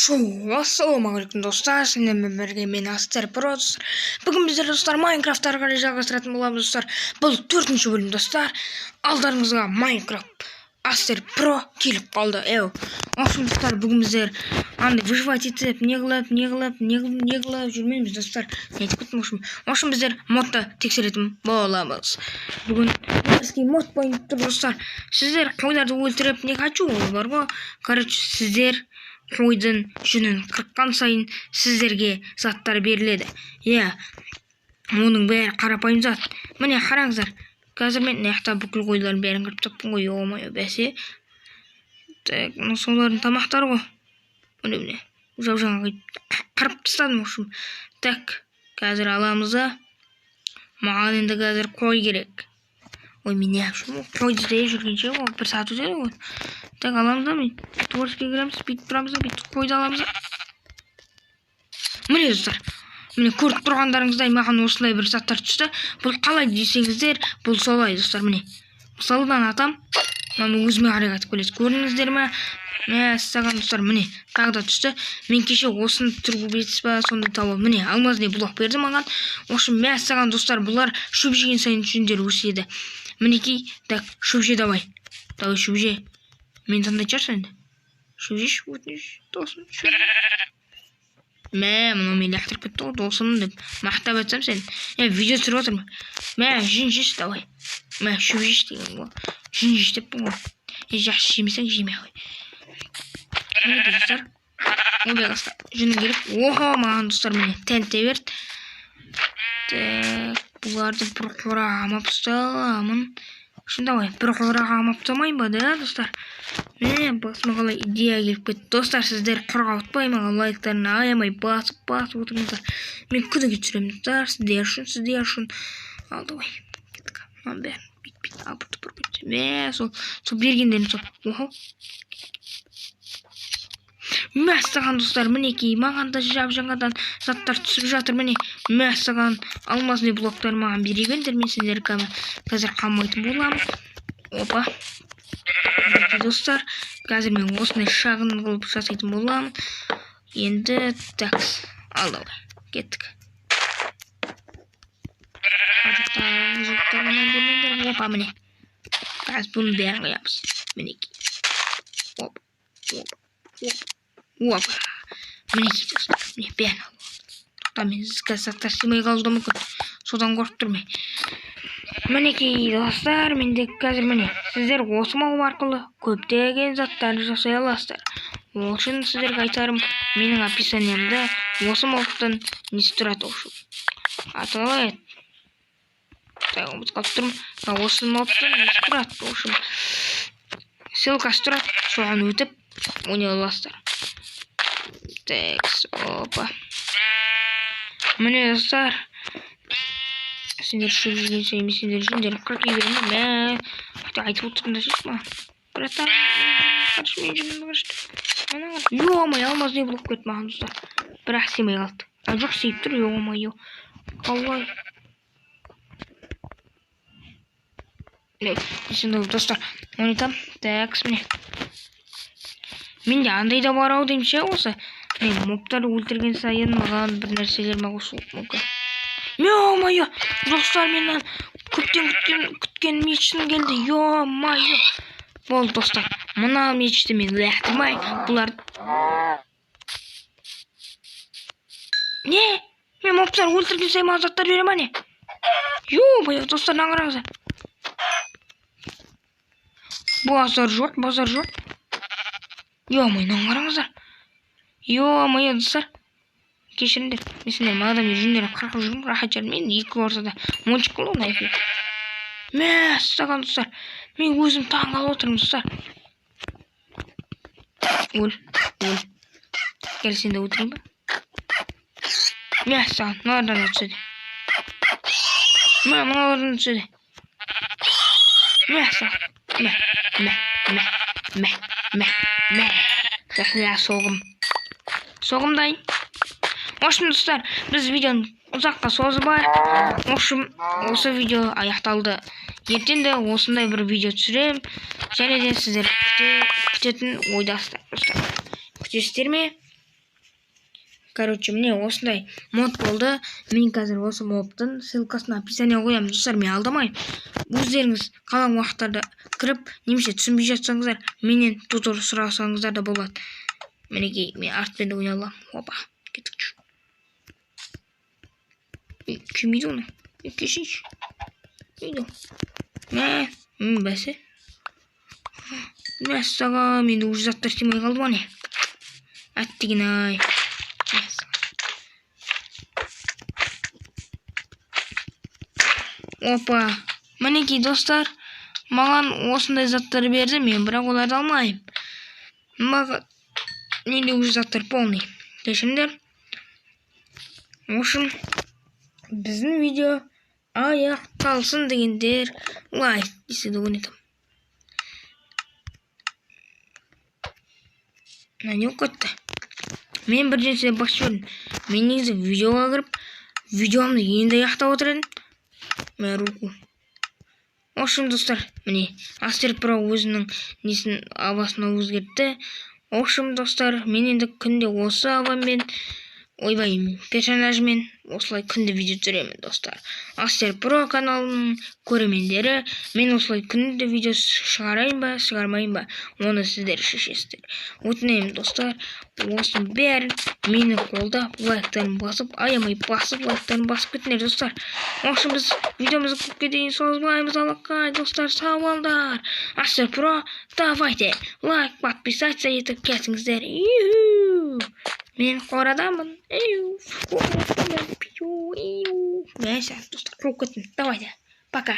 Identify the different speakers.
Speaker 1: Ассалаумағалейкум достар, сіздермен бірге мен Астер Про достар. Бүгін біздер достар Майнкрафт ары қарай жалғастыратын боламыз достар. Бұл 4-ші бөлім достар. Алдарыңызға Майнкрафт Астер Про келіп қалды. Общем достар, бүгін біздер выживать етіп, не қылып жүрмейміз достар. Не айтып кеттім, общем біздер модты тексеретін боламыз. Бүгін бізге мод бойынша тұр достар. Сіздер қойларды өлтіріп не хочу бар ғой. Короче, сіздер қойдың жүнін қырыққан сайын сіздерге заттар беріледі. Оның бәрі қарапайым зат. Міне қараңыздар. Қазір мен наяқта бүкіл қойлардың бәрін қырып таптым ғой. Ой, бәсе. Так, солардың тамақтары ғой. Міне. Жап-жаңа қырып тастадым. Так, қазір аламыз да. Маған енді қазір қой керек. Ой, мен қойды іздеп жүргенше бір сағат өтеді ғой. Так, аламыз да мен. Творческіге кіреміз, бүйтіп тұрамыз да, бүйтіп қойды аламыз да. Міне достар. Міне көріп тұрғандарыңыздай маған осылай бір заттар түсті. Бұл қалай десеңіздер, бұл солай достар. Міне. Мысалы мен атам, мен өзіме қарай айтып келесіз. Көрдіңіздер ме? Мәссаған достар, міне тағы да түсті. Мен кеше осыны түргіп етсіз ба, сонда тауып. Міне алмазный блок берді маған. Общем, мәссаған достар, бұлар шөп жеген сайын жүндер өседі. Мінекей, так, шөп же давай. Давай шөп же. Мен таңдай чарсын енді. Шөп жеш, өтініш, досым, шөп же. Мұны мен лақтырып кетті ғой, досым деп мақтап айтсам сен. Видео түсіріп отырмын. Жүн жеш, давай. Шөп жеш деген ғой. Жүн жеш деппін ғой. Жақсы жемесең жеме ғой. Міне достар. Обе достар. Жүнін керек. Охо, маған достар міне тәнте берді. Бұларды бір қораға амап ұсталамын. Давай, бір қораға амап ұстамайын ба, да, достар? Міне, басыма қалай идея келіп кетті. Достар, сіздер қораға ұтпай маған лайктарын аямай басып отырыңыздар. Мен күніге түсіремін, достар, сіздер үшін. Ал, давай. Кеттік. Маған бәрін бит апырты бір кетті. Сол бергендерін сол. Охо. Мәссаған достар, мінекей, маған да жап-жаңадан заттар түсіп жатыр, міне. Мәссаған алмазный блоктар маған берегендер, мен сендер қазір қамайтын боламын. Опа. Достар, қазір мен осындай шағын қылып жасайтын боламын. Енді, такс, ал давай, кеттік. Опа, міне. Қазір бұны бәрін қоямыз. Мінекей. Опа. Мінекей достар, міне бәрін алып. Тоқта мен заттар сыймай қалуы мүмкін. Содан қорқып тұрмын. Мінекей достар, менде қазір міне сіздер осы мау арқылы көптеген заттарды жасай аласыздар. Ол үшін сіздерге айтарым, менің описаниямда осы мауттан несі тұрады үшін. Аталай. Так, ұмыт қалып тұрмын. Осы мауттан несі тұрады үшін. Ссылкасы тұрады, соған өтіп ойнай аласыздар. Текс, опа. Міне достар. Сендер шөп жүрген сайын, сендер жүндерін қырқи беремін. Айтып отырсыңдар шеш ма? Братан, қаршы мен жүнімді қаршты. Ё-май, алмазный блок кетті маған достар. Бірақ сыймай қалды. Жоқ, сейіп тұр, ё-май, қалай. Сендер достар, оны айтам. Текс, міне. Менде андай да бар ау деймін ше осы. Мобтарды өлтірген сайын маған бір нәрселер қосылуы мүмкін. Ё-май, достар, менен көптен күткен мечтім келді. Ё-май. Болды достар, мына мечті мен лақтырмай бұларды. Не? Мен мобтар өлтірген сайын маған заттар бере ма не? Ё-май, достар, наңыраңыздар. Базар жоқ. Ё-май, наңыраңыздар. Ё-май, достар. Кешіріңдер. Месінде мағадам жүндері қырқып жүрмін, рахат жарым. Мен екі ортада мончик қылуын айфи. Мәссаған достар. Мен өзім таң қалып отырмын достар. Өл. Кел сенде отырайын ба? Мәссаған, мыналардан түседі. Мыналардан түседі. Мәссаған. Соғым дайын. Общем, достар, біз видеоны ұзаққа созбай. Общем, осы видео аяқталды. Ертең де осындай бір видео түсірем. Және де сіздер күтетін ойдасыздар. Күтесіздер ме? Короче, міне осындай мод болды. Мен қазір осы модтың ссылкасын описание қоямын. Достар, мен алдамайым. Өздеріңіз қалған уақыттарда кіріп, немесе түсінбей жатсаңыздар, менен тутор сұрасаңыздар да болады. Мінекей, мен артпен де ойнай аламын. Опа, кеттік. Күймейді оны. Кешінші. Үйді. Бәсе. Мәссаған, менде уже заттар істемей қалды ма не? Әттеген-ай. Опа. Мінекей, достар, маған осындай заттар берді, мен бірақ оларды алмайым. Менде уже заттар полный. Кешіріңдер. В общем, біздің видео аяқталсын дегендер лайк деседі ойнатам. Не оқытты? Мен бір жерде бақшы көрдім. Мен негізі видеоға кіріп, видеомды енді аяқтап отырдым. Мен руку. В общем, достар, міне Астер Про өзінің несін авасына өзгертті. В общем, достар, мен енді күнде осы авамен, ойбай, персонажмен осылай күнде видео түсіремін, достар. Астер Про каналының көрермендері, мен осылай күнде видео шығарайын ба, шығармайын ба, оны сіздер шешесіздер. Өтінемін, достар, осының бәрін мені қолдап, лайктарын басып, аямай басып, лайктарын басып кетіңдер, достар. В общем, біз видеомызды көпке дейін созбаймыз, алақай, достар, сау болыңдар. Астер Про, давайте, лайк, подписаться етіп кетіңіздер. Мен қорадамын. Нәйсе, достар, көп кеттім. Давайте, пока.